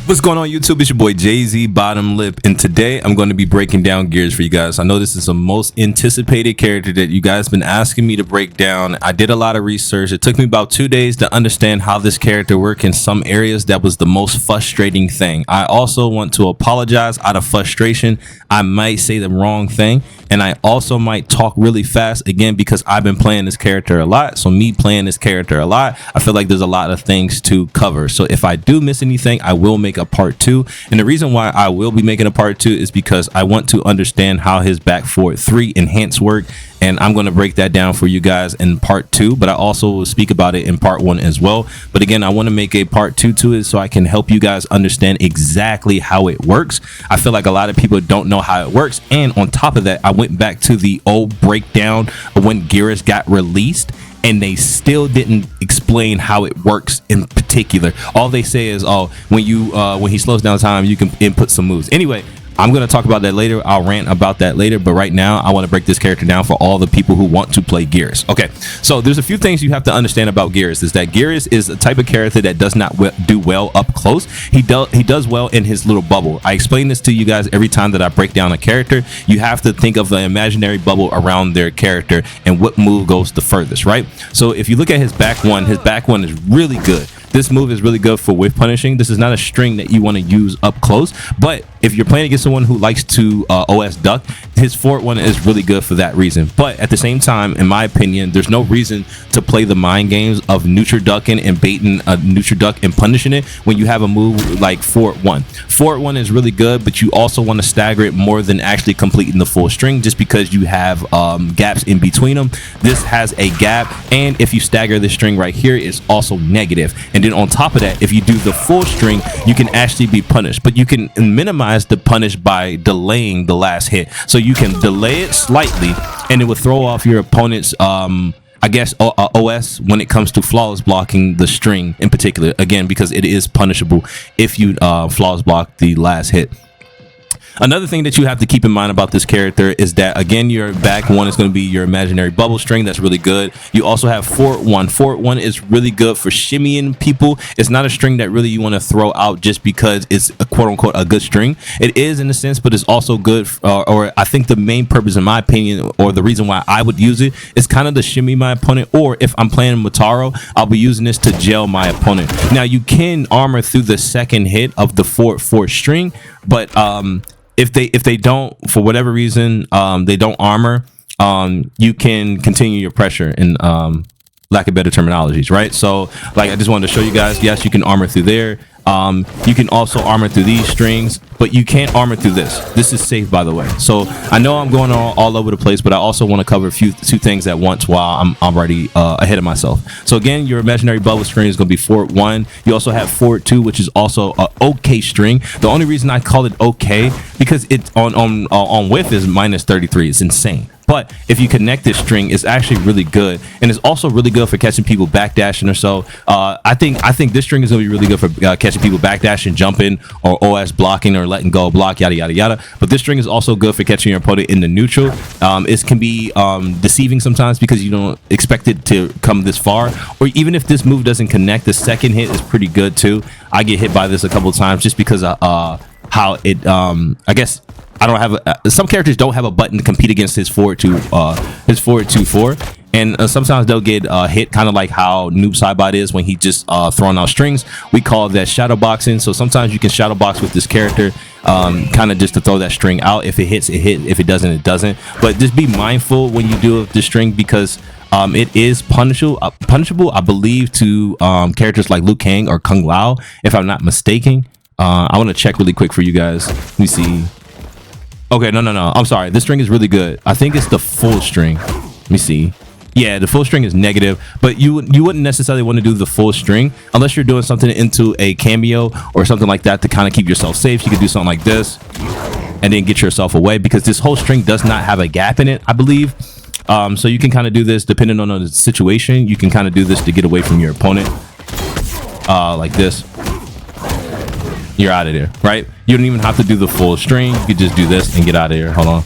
What's going on YouTube? It's your boy Jay-Z Bottom Lip, and today I'm going to be breaking down Geras for you guys. I know this is the most anticipated character that you guys been asking me to break down. I did a lot of research. It took me about 2 days to understand how this character works in some areas. That was the most frustrating thing. I also want to apologize out of frustration. I might say the wrong thing, and I also might talk really fast again because I've been playing this character a lot. So me playing this character a lot, I feel like there's a lot of things to cover. So if I do miss anything, I will make a part 2. And the reason why I will be making a part 2 is because I want to understand how his back forward 3 enhance work, and I'm going to break that down for you guys in part 2, but I also will speak about it in part 1 as well. But again, I want to make a part 2 to it so I can help you guys understand exactly how it works. I feel like a lot of people don't know how it works, and on top of that, I went back to the old breakdown of when Geras got released, and they still didn't explain how it works in particular. All they say is, oh, when he slows down time, you can input some moves. Anyway, I'm going to talk about that later. I'll rant about that later, but right now I want to break this character down for all the people who want to play Geras. Okay, so there's a few things you have to understand about Geras. Is that Geras is a type of character that does not do well up close. He does well in his little bubble. I explain this to you guys every time that I break down a character. You have to think of the imaginary bubble around their character and what move goes the furthest, right? So if you look at his back one is really good. This move is really good for whiff punishing. This is not a string that you want to use up close, but if you're playing against someone who likes to OS duck, his forward one is really good for that reason. But at the same time, in my opinion, there's no reason to play the mind games of neutral ducking and baiting a neutral duck and punishing it when you have a move like forward one. Forward one is really good, but you also want to stagger it more than actually completing the full string, just because you have gaps in between them. This has a gap, and if you stagger the string right here, it's also negative. And then on top of that, if you do the full string, you can actually be punished, but you can minimize the punish by delaying the last hit. So you can delay it slightly, and it will throw off your opponent's I guess OS when it comes to flawless blocking the string in particular, again, because it is punishable if you flawless block the last hit. Another thing that you have to keep in mind about this character is that, again, your back one is going to be your imaginary bubble string. That's really good. You also have forward one. Forward one is really good for shimmying people. It's not a string that really you want to throw out just because it's a quote unquote a good string. It is in a sense, but it's also good, or I think the main purpose, in my opinion, or the reason why I would use it is kind of to shimmy my opponent, or if I'm playing Motaro, I'll be using this to gel my opponent. Now, you can armor through the second hit of the forward string, but if they don't, for whatever reason, they don't armor, you can continue your pressure in lack of better terminologies, right? So like, I just wanted to show you guys, yes, you can armor through there. You can also armor through these strings, but you can't armor through this. This is safe, by the way. So I know I'm going all over the place, but I also want to cover two things at once while I'm already ahead of myself. So again, your imaginary bubble string is going to be forward 1. You also have forward 2, which is also a okay string. The only reason I call it okay because it's on whiff is -33. It's insane. But if you connect this string, it's actually really good, and it's also really good for catching people backdashing or so. I think this string is going to be really good for catching people backdashing, jumping, or OS blocking or letting go block, yada yada yada. But this string is also good for catching your opponent in the neutral. It can be deceiving sometimes because you don't expect it to come this far, or even if this move doesn't connect, the second hit is pretty good too. I get hit by this a couple of times just because of how it I guess. I don't have some characters don't have a button to compete against his forward 2-4, and sometimes they'll get hit, kind of like how Noob Saibot is when he just throwing out strings. We call that shadow boxing. So sometimes you can shadow box with this character, kind of just to throw that string out. If it hits, it hit. If it doesn't, it doesn't. But just be mindful when you do the string, because it is punishable, I believe, to characters like Liu Kang or Kung Lao, if I'm not mistaken. I want to check really quick for you guys. Let me see. Okay, no. I'm sorry. This string is really good. I think it's the full string. Let me see. Yeah, the full string is negative, but you wouldn't necessarily want to do the full string unless you're doing something into a cameo or something like that to kind of keep yourself safe. You could do something like this and then get yourself away, because this whole string does not have a gap in it, I believe. So you can kind of do this depending on the situation. You can kind of do this to get away from your opponent, like this. You're out of there, right? You don't even have to do the full string. You could just do this and get out of here. Hold on.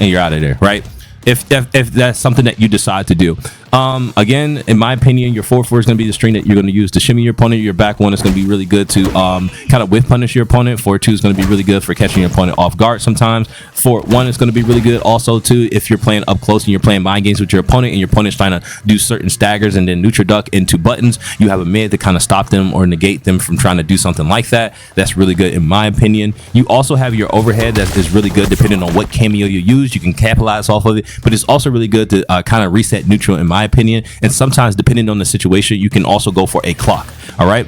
And you're out of there, right? If that's something that you decide to do. Again, in my opinion, your 4-4 is going to be the string that you're going to use to shimmy your opponent. Your back 1 is going to be really good to kind of whiff punish your opponent. 4-2 is going to be really good for catching your opponent off guard sometimes. 4-1 is going to be really good also too if you're playing up close and you're playing mind games with your opponent and your opponent's trying to do certain staggers and then neutral duck into buttons. You have a mid to kind of stop them or negate them from trying to do something like that. That's really good in my opinion. You also have your overhead that is really good depending on what cameo you use. You can capitalize off of it, but it's also really good to kind of reset neutral in my opinion. And sometimes depending on the situation, you can also go for a clock. All right.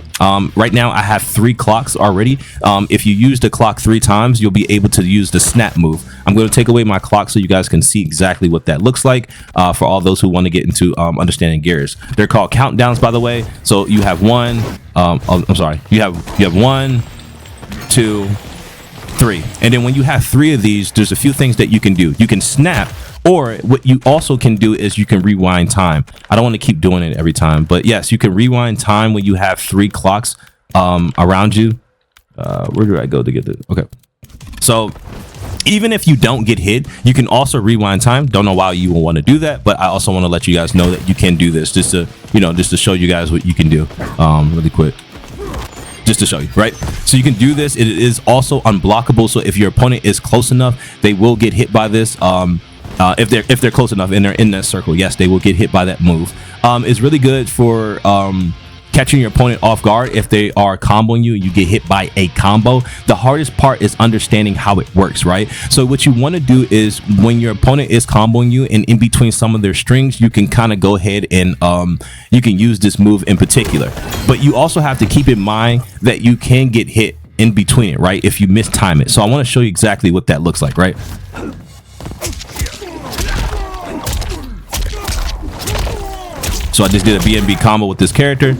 Right now I have 3 clocks already. If you use the clock 3 times, you'll be able to use the snap move. I'm going to take away my clock so you guys can see exactly what that looks like for all those who want to get into understanding Geras. They're called countdowns, by the way. So you have one. I'm sorry. You have 1, 2, 3, and then when you have 3 of these, there's a few things that you can do. You can snap. Or what you also can do is you can rewind time. I don't want to keep doing it every time, but yes, you can rewind time when you have 3 clocks around you. Where do I go to get this? Okay. So even if you don't get hit, you can also rewind time. Don't know why you will want to do that, but I also want to let you guys know that you can do this just to show you guys what you can do really quick. Just to show you, right? So you can do this. It is also unblockable. So if your opponent is close enough, they will get hit by this. If they're close enough and they're in that circle, yes, they will get hit by that move. It's really good for catching your opponent off guard. If they are comboing you, you get hit by a combo. The hardest part is understanding how it works, right? So what you want to do is when your opponent is comboing you and in between some of their strings, you can kind of go ahead and you can use this move in particular. But you also have to keep in mind that you can get hit in between it, right? If you mistime it. So I want to show you exactly what that looks like, right? So I just did a BNB combo with this character.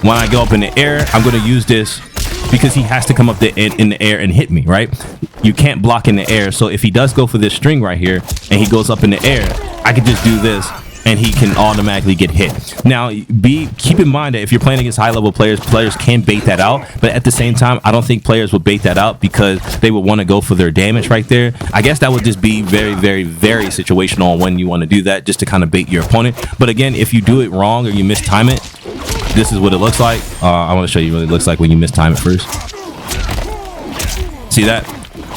When I go up in the air, I'm going to use this because he has to come up in the air and hit me, right? You can't block in the air. So if he does go for this string right here and he goes up in the air, I can just do this and he can automatically get hit. Now, keep in mind that if you're playing against high-level players can bait that out. But at the same time, I don't think players would bait that out because they would want to go for their damage right there. I guess that would just be very, very, very situational on when you want to do that, just to kind of bait your opponent. But again, if you do it wrong or you mistime it, this is what it looks like. I want to show you what it looks like when you mistime it first. See that?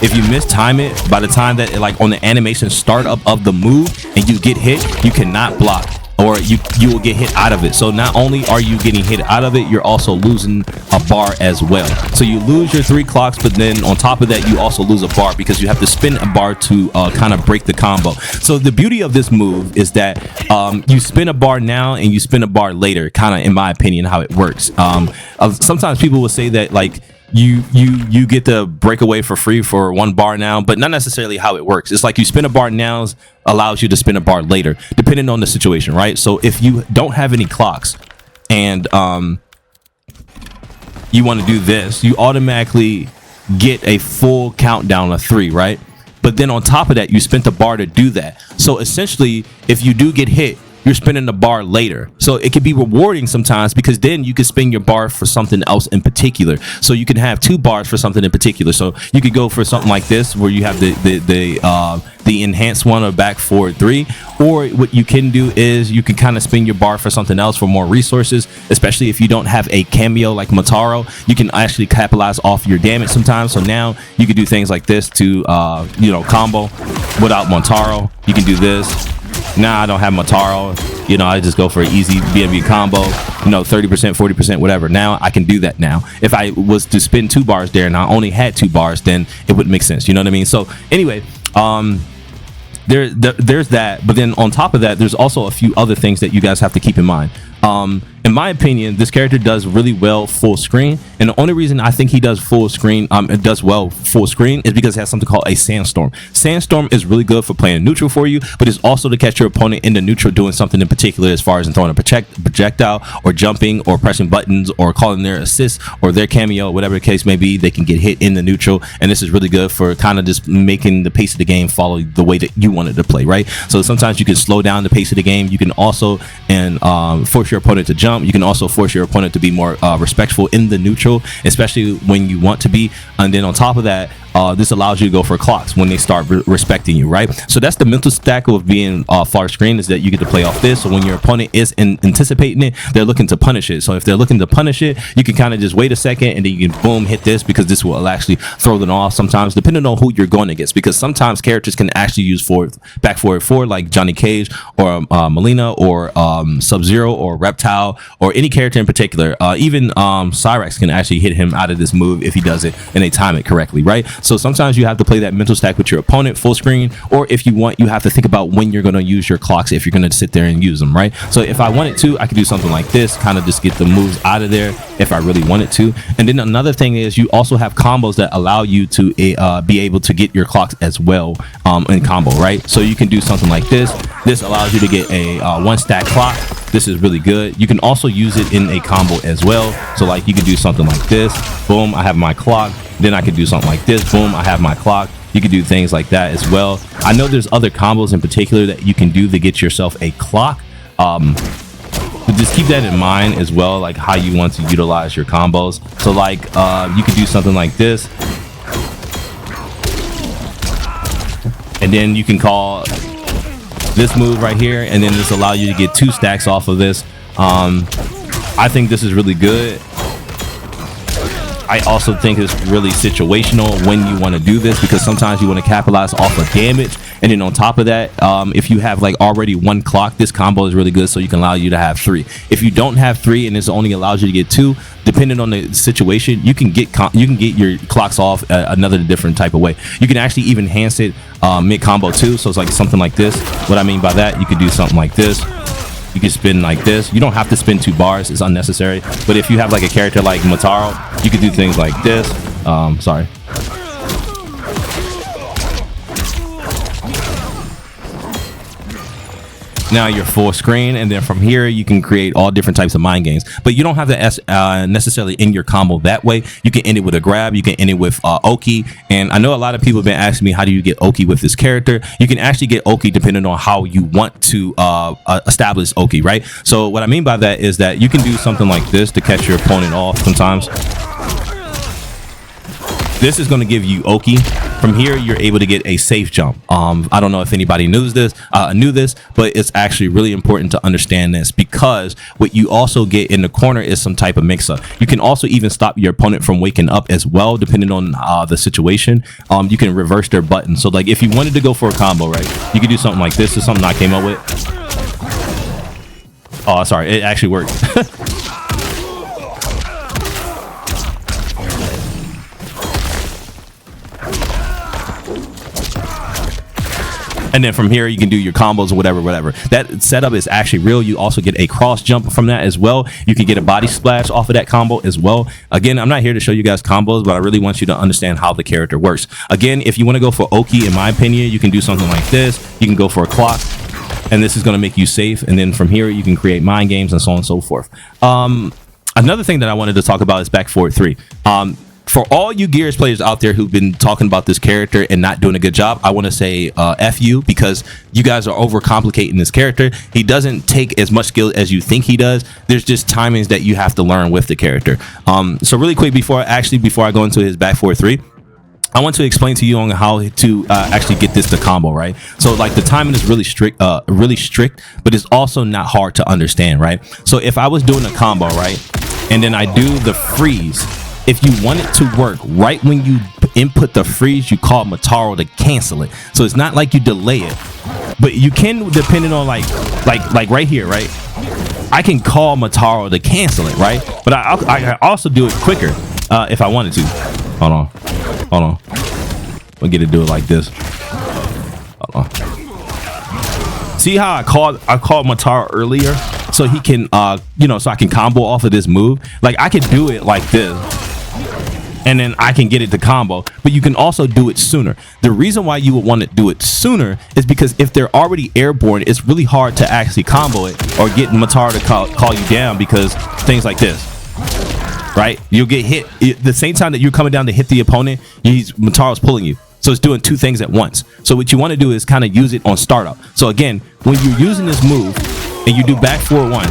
If you mistime it, by the time that like on the animation startup of the move and you get hit, you cannot block, or you will get hit out of it. So not only are you getting hit out of it, you're also losing a bar as well. So you lose your 3 clocks, but then on top of that, you also lose a bar because you have to spin a bar to kind of break the combo. So the beauty of this move is that you spin a bar now and you spin a bar later, kind of in my opinion, how it works. Sometimes people will say that like, you get to break away for free for 1 bar now, but not necessarily how it works. It's like you spin a bar now allows you to spin a bar later, depending on the situation, right? So if you don't have any clocks and you want to do this, you automatically get a full countdown of 3, right? But then on top of that, you spent a bar to do that. So essentially, if you do get hit, you're spinning the bar later. So it can be rewarding sometimes because then you can spin your bar for something else in particular. So you can have 2 bars for something in particular. So you could go for something like this where you have the enhanced one or back forward 3, or what you can do is you can kind of spin your bar for something else for more resources, especially if you don't have a cameo like Motaro. You can actually capitalize off your damage sometimes. So now you can do things like this to combo without Motaro. You can do this. Now I don't have Motaro, I just go for an easy BNB combo, 30%, 40%, whatever. Now I can do that now. If I was to spin 2 bars there and I only had 2 bars, then it wouldn't make sense. You know what I mean? So anyway, there's that. But then on top of that, there's also a few other things that you guys have to keep in mind. In my opinion, this character does really well full screen, and the only reason I think he does full screen, it does well full screen, is because it has something called a sandstorm. Sandstorm is really good for playing neutral for you, but it's also to catch your opponent in the neutral doing something in particular, as far as throwing a projectile or jumping or pressing buttons or calling their assist or their cameo, whatever the case may be. They can get hit in the neutral, and this is really good for kind of just making the pace of the game follow the way that you want it to play, right? So sometimes you can slow down the pace of the game. You can also force your opponent to jump. You can also force your opponent to be more respectful in the neutral, especially when you want to be. And then on top of that, this allows you to go for clocks when they start respecting you, right? So that's the mental stack of being far screen, is that you get to play off this. So when your opponent is anticipating it, they're looking to punish it. So if they're looking to punish it, you can kind of just wait a second and then you can boom hit this, because this will actually throw them off sometimes, depending on who you're going against, because sometimes characters can actually use back forward 4, like Johnny Cage or Melina or Sub-Zero or Reptile or any character in particular. Even Cyrax can actually hit him out of this move if he does it and they time it correctly, right? So sometimes you have to play that mental stack with your opponent full screen, or if you want, you have to think about when you're going to use your clocks if you're going to sit there and use them, right? So if I wanted to, I could do something like this, kind of just get the moves out of there if I really wanted to. And then another thing is you also have combos that allow you to be able to get your clocks as well in combo, right? So you can do something like this. This allows you to get a 1 stack clock. This is really good. You can also use it in a combo as well. So like you can do something like this. Boom, I have my clock. Then I can do something like this. Boom, I have my clock. You can do things like that as well. I know there's other combos in particular that you can do to get yourself a clock. But just keep that in mind as well, like how you want to utilize your combos. So like you could do something like this, and then you can call this move right here, and then this allow you to get 2 stacks off of this. I think this is really good. I also think it's really situational when you want to do this, because sometimes you want to capitalize off of damage, and then on top of that, if you have like already 1 clock, this combo is really good, so you can allow you to have 3. If you don't have 3 and this only allows you to get 2, depending on the situation, you can get your clocks off another different type of way. You can actually even enhance it mid combo too. So it's like something like this. What I mean by that, you could do something like this. You can spin like this. You don't have to spin 2 bars, it's unnecessary. But if you have like a character like Motaro, you could do things like this. Sorry. Now you're full screen, and then from here you can create all different types of mind games, but you don't have to necessarily end your combo that way. You can end it with a grab, you can end it with Oki, and I know a lot of people have been asking me, how do you get Oki with this character? You can actually get Oki depending on how you want to establish Oki, right? So what I mean by that is that you can do something like this to catch your opponent off sometimes. This is going to give you Oki. From here, you're able to get a safe jump. I don't know if anybody knew this, but it's actually really important to understand this, because what you also get in the corner is some type of mix-up. You can also even stop your opponent from waking up as well, depending on the situation. You can reverse their button. So like if you wanted to go for a combo, right, you could do something like this. This is something I came up with. Oh, sorry, it actually worked. And then from here, you can do your combos or whatever. That setup is actually real. You also get a cross jump from that as well. You can get a body splash off of that combo as well. Again, I'm not here to show you guys combos, but I really want you to understand how the character works. Again, if you want to go for Oki, in my opinion, you can do something like this. You can go for a clock, and this is going to make you safe. And then from here, you can create mind games and so on and so forth. Another thing that I wanted to talk about is back forward 3. For all you Gears players out there who've been talking about this character and not doing a good job, I want to say F you, because you guys are overcomplicating this character. He doesn't take as much skill as you think he does. There's just timings that you have to learn with the character. So really quick, before I go into his back 4-3, I want to explain to you on how to actually get this to combo, right? So like the timing is really strict, but it's also not hard to understand, right? So if I was doing a combo, right, and then I do the freeze, if you want it to work, right when you input the freeze, you call Motaro to cancel it. So it's not like you delay it, but you can, depending on like right here, right? I can call Motaro to cancel it, right? But I can also do it quicker if I wanted to. Hold on. We'll get to do it like this. Hold on. See how I called Motaro earlier, so he can so I can combo off of this move. Like I can do it like this, and then I can get it to combo, but you can also do it sooner. The reason why you would want to do it sooner is because if they're already airborne, it's really hard to actually combo it or get Motaro to call you down, because things like this, right? You'll get hit the same time that you're coming down to hit the opponent. Motaro's pulling you. So it's doing 2 things at once. So what you want to do is kind of use it on startup. So again, when you're using this move and you do back 4-1,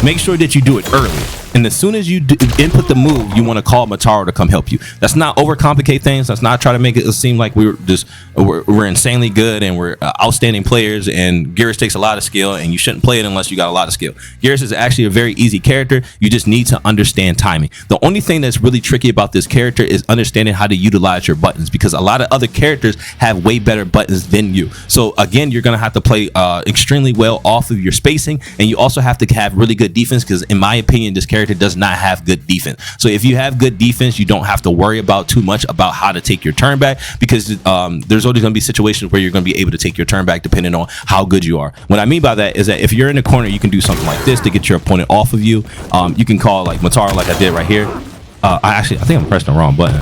make sure that you do it early. And as soon as you input the move, you want to call Motaro to come help you. That's not overcomplicate things. That's not try to make it seem like we're insanely good and we're outstanding players. And Geras takes a lot of skill, and you shouldn't play it unless you got a lot of skill. Geras is actually a very easy character. You just need to understand timing. The only thing that's really tricky about this character is understanding how to utilize your buttons, because a lot of other characters have way better buttons than you. So again, you're gonna have to play extremely well off of your spacing, and you also have to have really good defense, because in my opinion, this character does not have good defense. So if you have good defense, you don't have to worry about too much about how to take your turn back, because there's always going to be situations where you're going to be able to take your turn back depending on how good you are. What I mean by that is that if you're in the corner, you can do something like this to get your opponent off of you. You can call like Motaro, like I did right here. I think I'm pressing the wrong button.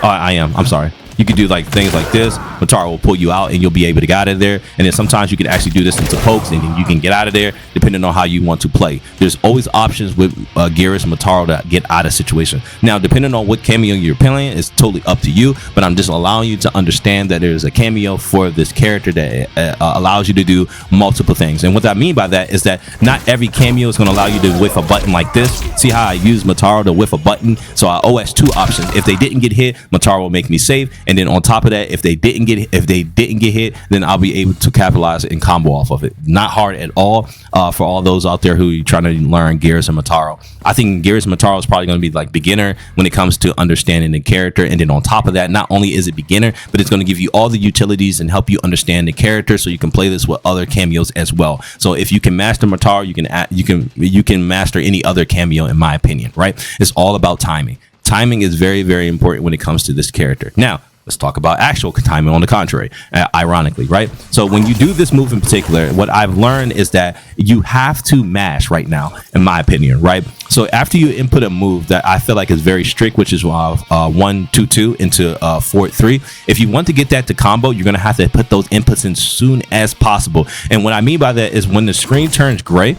I am. I'm sorry. You can do like things like this. Motaro will pull you out and you'll be able to get out of there. And then sometimes you can actually do this into pokes and then you can get out of there depending on how you want to play. There's always options with Geras and Motaro to get out of situation. Now, depending on what cameo you're playing, it's totally up to you, but I'm just allowing you to understand that there's a cameo for this character that allows you to do multiple things. And what I mean by that is that not every cameo is going to allow you to whiff a button like this. See how I use Motaro to whiff a button? So I OS two options. If they didn't get hit, Motaro will make me safe. And then on top of that, if they didn't get hit, then I'll be able to capitalize and combo off of it. Not hard at all for all those out there who are trying to learn Geras and Motaro. I think Geras and Motaro is probably going to be like beginner when it comes to understanding the character. And then on top of that, not only is it beginner, but it's going to give you all the utilities and help you understand the character, so you can play this with other cameos as well. So if you can master Motaro, you can master any other cameo, in my opinion. Right? It's all about timing. Timing is very, very important when it comes to this character. Now, let's talk about actual timing on the contrary, ironically, right? So when you do this move in particular, what I've learned is that you have to mash right now, in my opinion, right? So after you input a move that I feel like is very strict, which is 1-2-2 into 4-3, if you want to get that to combo, you're going to have to put those inputs in soon as possible. And what I mean by that is when the screen turns gray,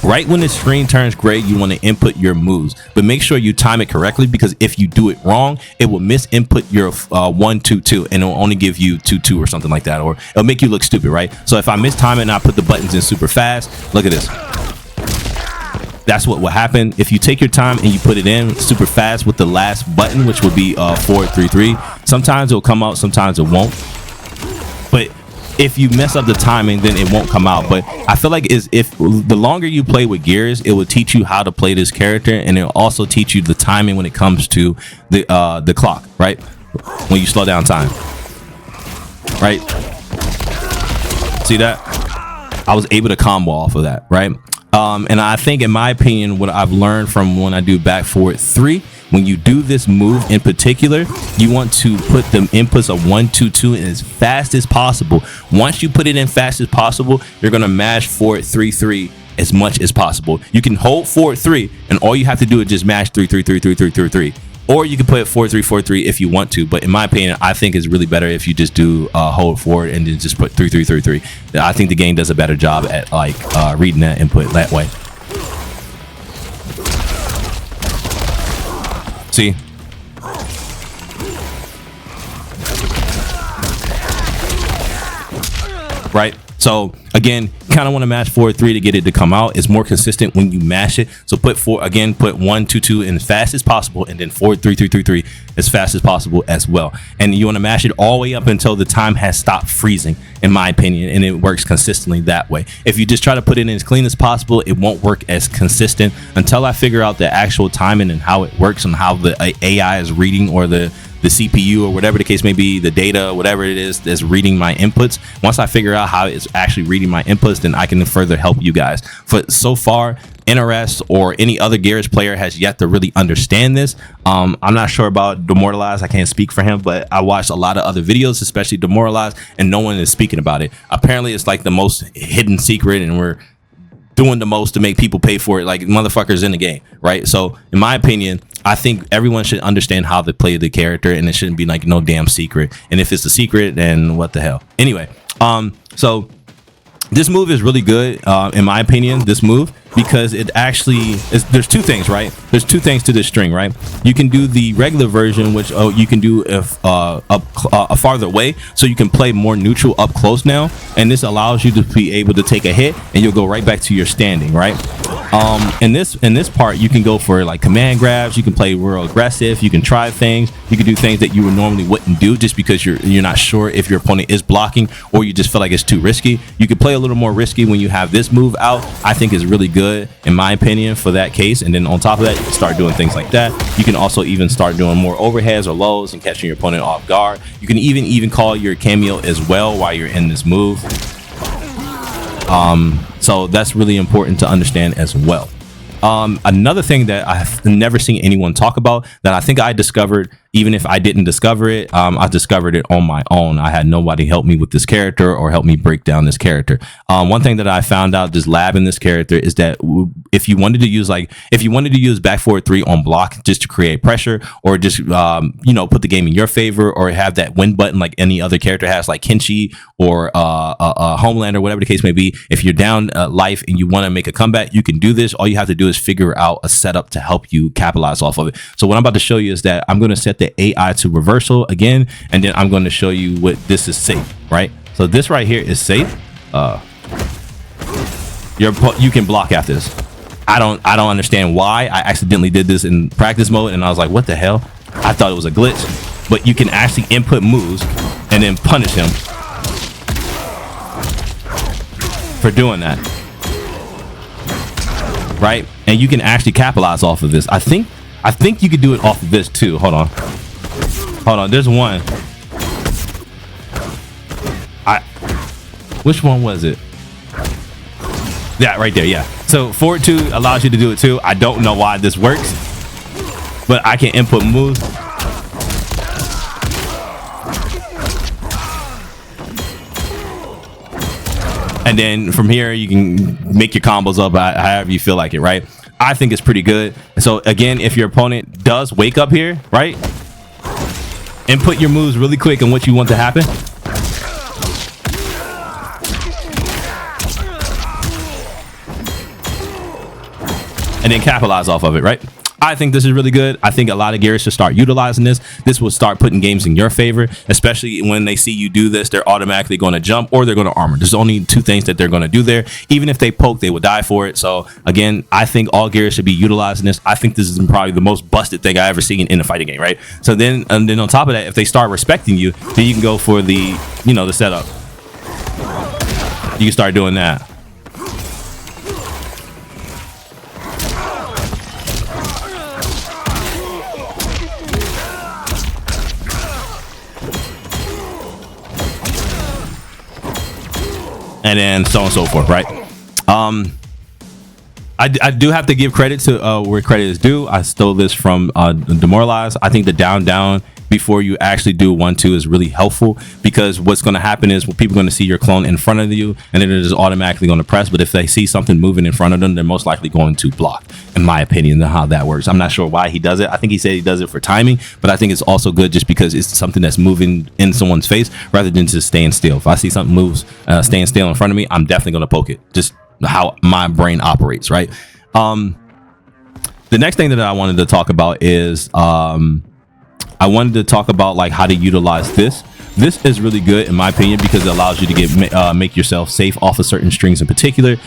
right when the screen turns gray, you want to input your moves, but make sure you time it correctly, because if you do it wrong, it will misinput your 1-2-2 and it'll only give you 2-2 or something like that, or it'll make you look stupid, right? So if I mistime it and I put the buttons in super fast, look at this. That's what will happen if you take your time and you put it in super fast with the last button, which would be 4-3-3. Sometimes it'll come out, sometimes it won't. But if you mess up the timing, then it won't come out. But I feel like if the longer you play with Geras, it will teach you how to play this character, and it'll also teach you the timing when it comes to the clock, right? When you slow down time, right? See that? I was able to combo off of that, right? And I think, in my opinion, what I've learned from when I do back forward 3, when you do this move in particular, you want to put the inputs of 1-2-2 in as fast as possible. Once you put it in fast as possible, you're going to mash forward 3-3 as much as possible. You can hold forward 3, and all you have to do is just mash 3-3-3-3-3-3-3. Or you can play it 4-3-4-3 if you want to. But in my opinion, I think it's really better if you just do hold forward and then just put 3-3-3-3. I think the game does a better job at like reading that input that way. See? Right? So again, kind of want to mash 4-3 to get it to come out. It's more consistent when you mash it. So put 1-2-2 in as fast as possible, and then 4-3-3-3-3 as fast as possible as well. And you want to mash it all the way up until the time has stopped freezing, in my opinion, and it works consistently that way. If you just try to put it in as clean as possible, it won't work as consistent until I figure out the actual timing and how it works and how the AI is reading, or the CPU, or whatever the case may be, the data, whatever it is that's reading my inputs. Once I figure out how it's actually reading my inputs, then I can further help you guys. But so far, NRS or any other Geras player has yet to really understand this. I'm not sure about Demoralized. I can't speak for him, but I watched a lot of other videos, especially Demoralized, and no one is speaking about it. Apparently, it's like the most hidden secret, and we're doing the most to make people pay for it, like motherfuckers in the game, right? So in my opinion, I think everyone should understand how to play the character, and it shouldn't be like no damn secret. And if it's a secret, then what the hell? Anyway, so this move is really good, in my opinion. This move, because it actually is, there's two things, right? There's two things to this string, right? You can do the regular version, which you can do if farther away, so you can play more neutral up close now, and this allows you to be able to take a hit and you'll go right back to your standing, right? In this part, you can go for like command grabs, you can play real aggressive, you can try things, you can do things that you would normally wouldn't do just because you're not sure if your opponent is blocking or you just feel like it's too risky. You can play a little more risky when you have this move out. I think is really good in my opinion for that case. And then on top of that, you can start doing things like that. You can also even start doing more overheads or lows and catching your opponent off guard. You can even call your cameo as well while you're in this move. So that's really important to understand as well. Another thing that I've never seen anyone talk about that I think I discovered, even if I didn't discover it, I discovered it on my own. I had nobody help me with this character or help me break down this character. One thing that I found out just labbing this character is that if you wanted to use back forward 3 on block just to create pressure or just put the game in your favor or have that win button like any other character has, like Kenshi or Homeland or whatever the case may be, if you're down life and you want to make a comeback, you can do this. All you have to do is figure out a setup to help you capitalize off of it. So what I'm about to show you is that I'm going to set the AI to reversal again, and then I'm going to show you what this is safe, right? So this right here is safe. You can block after this. I don't understand why. I accidentally did this in practice mode and I was like, what the hell? I thought it was a glitch, but you can actually input moves and then punish him for doing that, right? And you can actually capitalize off of this. I think you could do it off of this too. Hold on, there's one. Which one was it? Yeah, right there. Yeah, so forward 2 allows you to do it too. I don't know why this works, but I can input moves. And then from here, you can make your combos up however you feel like it, right? I think it's pretty good. So again, if your opponent does wake up here, right, input your moves really quick and what you want to happen. And then capitalize off of it, right? I think this is really good. I think a lot of Geras should start utilizing this. This will start putting games in your favor, especially when they see you do this. They're automatically going to jump or they're going to armor. There's only two things that they're going to do there. Even if they poke, they will die for it. So again, I think all Geras should be utilizing this. I think this is probably the most busted thing I ever seen in a fighting game, right? So then on top of that, if they start respecting you, then you can go for the setup. You can start doing that. And then so on and so forth, right? I do have to give credit to where credit is due. I stole this from Demoralize. I think the down before you actually do 1-2 is really helpful, because what's going to happen is people are going to see your clone in front of you and then they're just automatically going to press. But if they see something moving in front of them, they're most likely going to block, in my opinion, how that works. I'm not sure why he does it. I think he said he does it for timing, but I think it's also good just because it's something that's moving in someone's face rather than just staying still. If I see something moves staying still in front of me, I'm definitely going to poke it. Just how my brain operates, right? The next thing that I wanted to talk about is I wanted to talk about like how to utilize this. This is really good in my opinion because it allows you to make yourself safe off of certain strings in particular.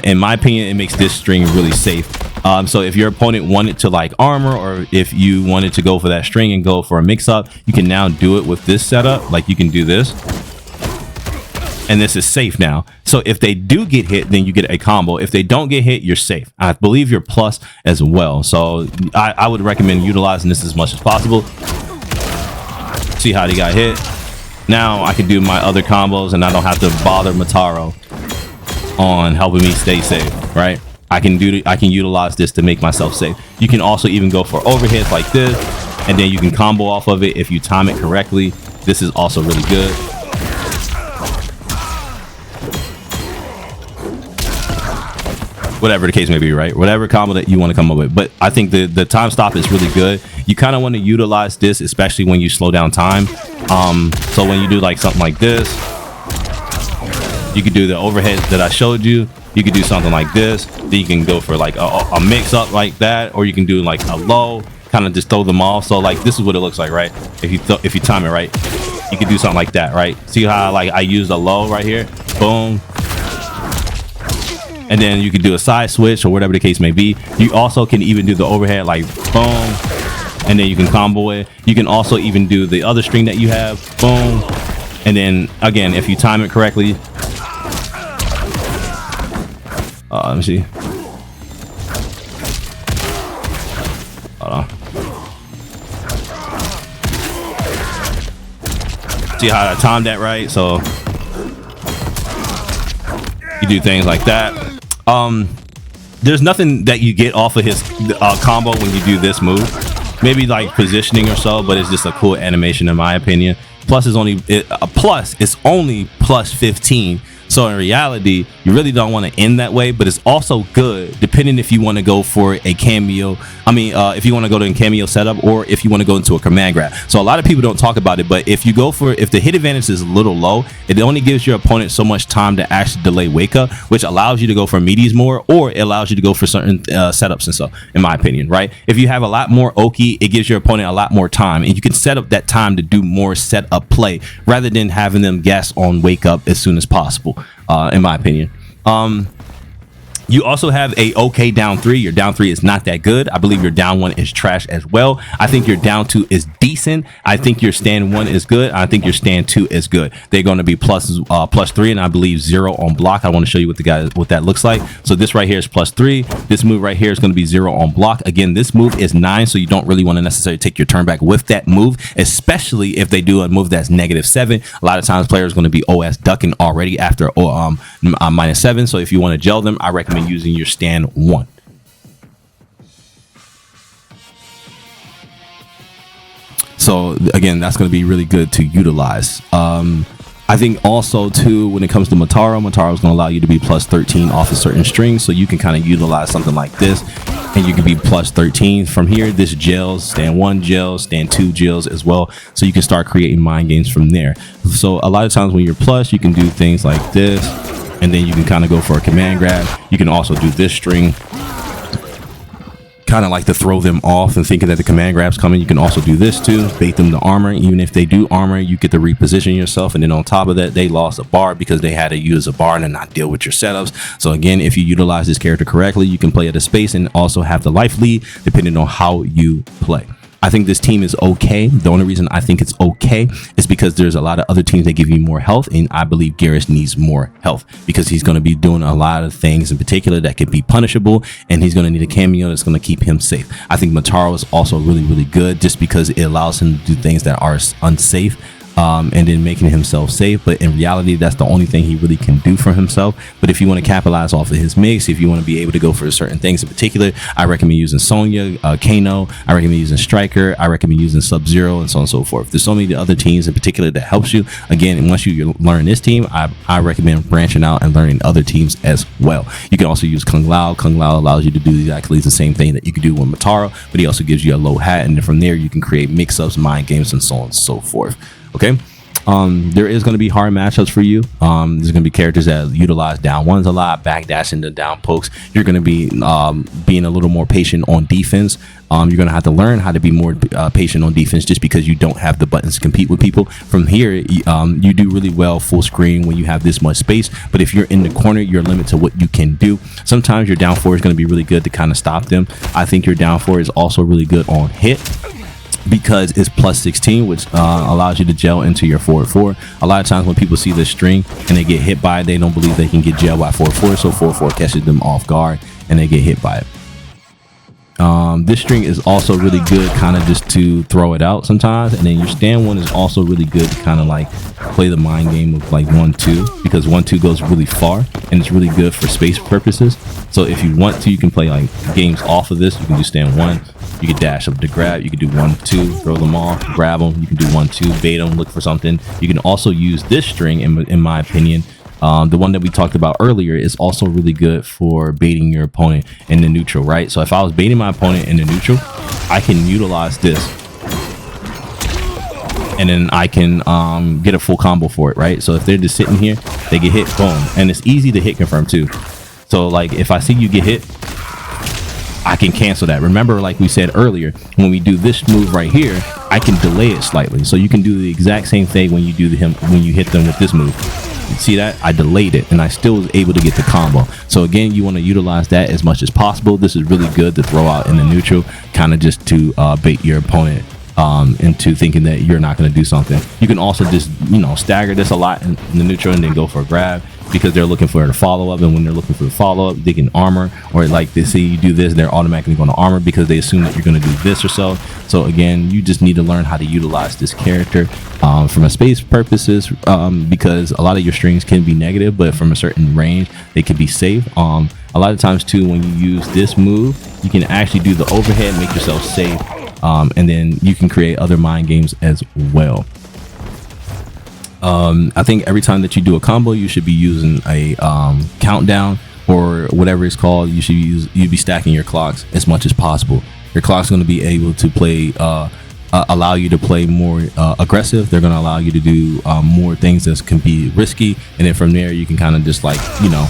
In my opinion, it makes this string really safe. So if your opponent wanted to like armor, or if you wanted to go for that string and go for a mix up, you can now do it with this setup. Like you can do this. And this is safe now. So if they do get hit, then you get a combo. If they don't get hit, you're safe. I believe you're plus as well. So I would recommend utilizing this as much as possible. See how they got hit. Now I can do my other combos and I don't have to bother Mataro on helping me stay safe, right? I can utilize this to make myself safe. You can also even go for overheads like this, and then you can combo off of it if you time it correctly. This is also really good. Whatever the case may be, right? Whatever combo that you want to come up with. But I think the time stop is really good. You kind of want to utilize this, especially when you slow down time. So when you do like something like this, you could do the overhead that I showed you. You You could do something like this. Then you can go for like a mix up like that, or you can do like a low, kind of just throw them off. So like this is what it looks like, right? If you time it right, you can do something like that, right? See how like I used a low right here, boom. And then you can do a side switch or whatever the case may be. You also can even do the overhead like boom, and then you can combo it. You can also even do the other string that you have, boom. And then again, if you time it correctly, let me see. Hold on. See how I timed that right? So you do things like that. There's nothing that you get off of his combo when you do this move. Maybe like positioning or so, but it's just a cool animation in my opinion. Plus it's only plus 15. So in reality, you really don't want to end that way, but it's also good depending if you want to go for a cameo. If you want to go to a cameo setup or if you want to go into a command grab. So a lot of people don't talk about it, but if you go for, if the hit advantage is a little low, it only gives your opponent so much time to actually delay wake up, which allows you to go for meaties more, or it allows you to go for certain setups and stuff, in my opinion, right? If you have a lot more Oki, it gives your opponent a lot more time, and you can set up that time to do more setup play rather than having them guess on wake up as soon as possible. In my opinion. You also have a okay down 3. Your down 3 is not that good. I believe your down 1 is trash as well. I think your down 2 is decent. I think your stand 1 is good. I think your stand 2 is good. They're going to be plus 3, and I believe 0 on block. I want to show you what that looks like. So this right here is plus 3. This move right here is going to be 0 on block. Again, this move is 9, so you don't really want to necessarily take your turn back with that move, especially if they do a move that's -7. A lot of times players are going to be OS ducking already after -7. So if you want to gel them, I recommend using your stand 1. So again, that's going to be really good to utilize. I think also too, when it comes to Mataro is going to allow you to be plus 13 off of certain strings, so you can kind of utilize something like this and you can be plus 13 from here. This gels, stand 1 gels, stand 2 gels as well, so you can start creating mind games from there. So a lot of times when you're plus, you can do things like this, and then you can kind of go for a command grab. You can also do this string, kind of like to throw them off and thinking that the command grab's coming. You can also do this too, bait them to armor. Even if they do armor, you get to reposition yourself, and then on top of that, they lost a bar because they had to use a bar and not deal with your setups. So again, if you utilize this character correctly, you can play at a space and also have the life lead depending on how you play. I think this team is okay. The only reason I think it's okay is because there's a lot of other teams that give you more health, and I believe Geras needs more health because he's going to be doing a lot of things in particular that could be punishable, and he's going to need a cameo that's going to keep him safe. I think Mataro is also really, really good just because it allows him to do things that are unsafe, and then making himself safe. But in reality, that's the only thing he really can do for himself. But if you want to capitalize off of his mix, if you want to be able to go for certain things in particular, I recommend using Sonya, Kano. I recommend using Striker. I recommend using Sub-Zero, and so on and so forth. There's so many other teams in particular that helps you. Again, once you learn this team, I recommend branching out and learning other teams as well. You can also use Kung Lao. Kung Lao allows you to do exactly the same thing that you can do with Mataro, but he also gives you a low hat, and then from there you can create mix-ups, mind games, and so on and so forth. Okay, there is going to be hard matchups for you. There's going to be characters that utilize down 1s a lot, backdash into down pokes. You're going to be being a little more patient on defense. You're going to have to learn how to be more patient on defense just because you don't have the buttons to compete with people. From here, you do really well full screen when you have this much space, but if you're in the corner, you're limited to what you can do. Sometimes your down 4 is going to be really good to kind of stop them. I think your down 4 is also really good on hit, because it's plus 16, which allows you to gel into your forward 4. A lot of times when people see this string and they get hit by it, they don't believe they can get gel by forward 4, so forward 4 catches them off guard and they get hit by it. This string is also really good kind of just to throw it out sometimes, and then your stand 1 is also really good to kind of like play the mind game of like 1-2, because 1-2 goes really far and it's really good for space purposes. So if you want to, you can play like games off of this. You can do stand 1, you can dash up to grab, you can do 1-2, throw them off, grab them, you can do 1-2, bait them, look for something. You can also use this string in my opinion. The one that we talked about earlier is also really good for baiting your opponent in the neutral, right? So if I was baiting my opponent in the neutral, I can utilize this, and then I can get a full combo for it, right? So if they're just sitting here, they get hit, boom, and it's easy to hit confirm too. So like if I see you get hit, I can cancel that. Remember, like we said earlier, when we do this move right here, I can delay it slightly. So you can do the exact same thing when you do when you hit them with this move. You see that? I delayed it and I still was able to get the combo. So again, you want to utilize that as much as possible. This is really good to throw out in the neutral, kind of just to bait your opponent into thinking that you're not going to do something. You can also just, you know, stagger this a lot in the neutral and then go for a grab, because they're looking for the follow-up, and when they're looking for the follow-up, they can armor, or like they see you do this, they're automatically going to armor because they assume that you're going to do this or so. So again, you just need to learn how to utilize this character from a space purposes, because a lot of your strings can be negative, but from a certain range they can be safe. A lot of times too, when you use this move, you can actually do the overhead, make yourself safe, and then you can create other mind games as well. I think every time that you do a combo, you should be using a countdown or whatever it's called. You'd be stacking your clocks as much as possible. Your clock's going to be able to play, allow you to play more aggressive. They're going to allow you to do more things that can be risky, and then from there you can kind of just like, you know,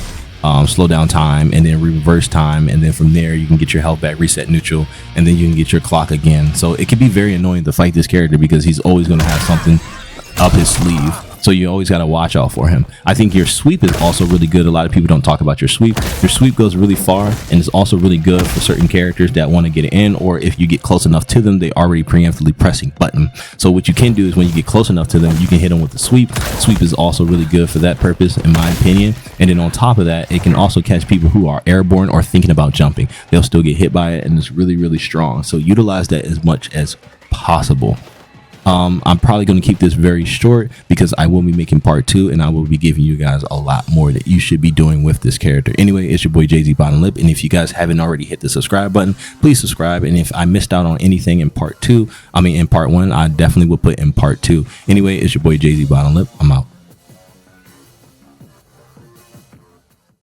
slow down time and then reverse time, and then from there you can get your health back, reset neutral, and then you can get your clock again. So it can be very annoying to fight this character because he's always going to have something up his sleeve, so you always got to watch out for him. I think your sweep is also really good. A lot of people don't talk about your sweep. Your sweep goes really far, and it's also really good for certain characters that want to get it in, or if you get close enough to them, they already preemptively pressing button. So what you can do is when you get close enough to them, you can hit them with the sweep. Sweep is also really good for that purpose, in my opinion. And then on top of that, it can also catch people who are airborne or thinking about jumping. They'll still get hit by it, and it's really, really strong. So utilize that as much as possible. I'm probably going to keep this very short because I will be making part 2, and I will be giving you guys a lot more that you should be doing with this character. Anyway, it's your boy Jay-Z Bottom Lip, and if you guys haven't already hit the subscribe button, please subscribe. And if I missed out on anything in part 1, I definitely will put in part 2. Anyway, it's your boy Jay-Z Bottom Lip. I'm out.